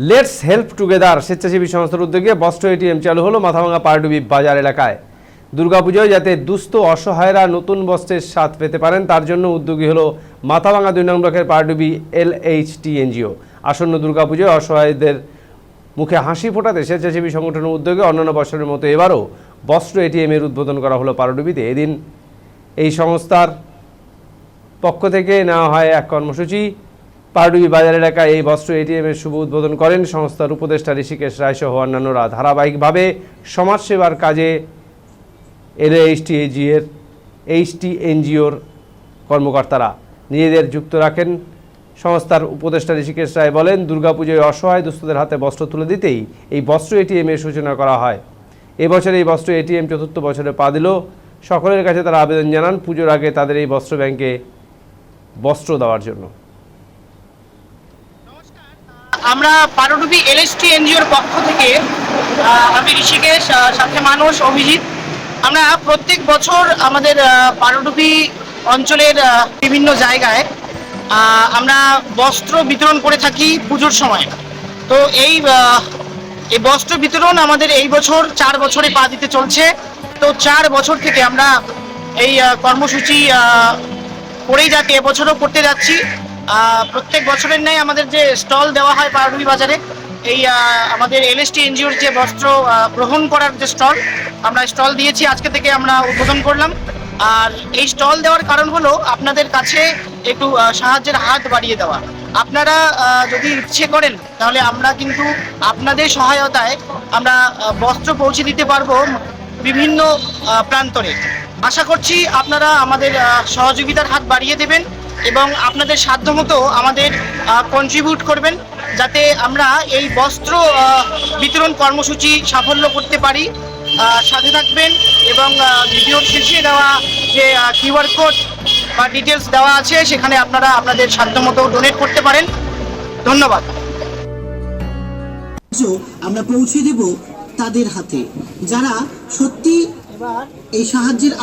Let's help together স্বেচ্ছাসেবী সংস্থার উদ্যোগে বস্ত্র এটিএম চালু হলো মাথাভাঙা পারডুবি বাজার এলাকায়। দুর্গাপুজোয় যাতে দুস্থ অসহায়রা নতুন বস্ত্রের স্বাদ পেতে পারেন তার জন্য উদ্যোগী হলো মাথাভাঙা 2 নং ব্লকের পারডুবি LHT এনজিও। আসন্ন দুর্গাপুজোয় অসহায়দের মুখে হাসি ফোটাতে স্বেচ্ছাসেবী সংগঠনের উদ্যোগে অন্যান্য বছরের মতো এবারও বস্ত্র এটিএম এর উদ্বোধন করা হলো পারডুবিতে। এদিন এই সংস্থার পক্ষ থেকে নেওয়া হয় এক কর্মসূচি। পারডুবি বাজার এলাকায় এই বস্ত্র এটিএম এর শুভ উদ্বোধন করেন সংস্থার উপদেষ্টা ঋষিকেশ রায় সহ অন্যান্যরা। ধারাবাহিকভাবে সমাজসেবার কাজে LHT এনজিওর কর্মকর্তারা নিজেদের যুক্ত রাখেন। সংস্থার উপদেষ্টা ঋষিকেশ রায় বলেন, দুর্গাপুজোয় অসহায় দুস্থদের হাতে বস্ত্র তুলে দিতেই এই বস্ত্র এটিএম এর সূচনা করা হয়। এবছর এই বস্ত্র এটিএম 4র্থ বছরে পা দিল। সকলের কাছে তারা আবেদন জানান পুজোর আগে তাদের এই বস্ত্র ব্যাংকে বস্ত্র দেওয়ার জন্য। আমরা পারডুবি LHT এনজিওর পক্ষ থেকে আমি ঋষিকেশ, সাথে মানুষ, অভিজিৎ, আমরা প্রত্যেক বছর আমাদের পারডুবি অঞ্চলের বিভিন্ন জায়গায় আমরা বস্ত্র বিতরণ করে থাকি পুজোর সময়। তো এই বস্ত্র বিতরণ আমাদের এই বছর 4 বছরে পা দিতে চলছে। তো 4 বছর থেকে আমরা এই কর্মসূচি করেই যাতে এবছরও করতে যাচ্ছি। প্রত্যেক বছরের ন্যায় আমাদের যে স্টল দেওয়া হয় পারডুবি বাজারে, এই আমাদের LHT এনজিওর যে বস্ত্র গ্রহণ করার যে স্টল, আমরা স্টল দিয়েছি, আজকে থেকে আমরা উদ্বোধন করলাম। আর এই স্টল দেওয়ার কারণ হলো আপনাদের কাছে একটু সাহায্যের হাত বাড়িয়ে দেওয়া। আপনারা যদি ইচ্ছে করেন তাহলে আমরা কিন্তু আপনাদের সহায়তায় আমরা বস্ত্র পৌঁছে দিতে পারবো বিভিন্ন প্রান্তরে। আশা করছি আপনারা আমাদের সহযোগিতার হাত বাড়িয়ে দেবেন এবং আপনাদের সাধ্যমতো আমাদের কন্ট্রিবিউট করবেন যাতে আমরা এই বস্ত্র বিতরণ কর্মসূচি সাফল্য করতে পারি। সাথে থাকবেন এবং ভিডিওর শেষে দেওয়া যে QR কোড বা ডিটেলস দেওয়া আছে সেখানে আপনারা আপনাদের সাধ্যমতো ডোনেট করতে পারেন। ধন্যবাদ। আমরা পৌঁছে দেব তাদের হাতে যারা সত্যি এই সাহায্যের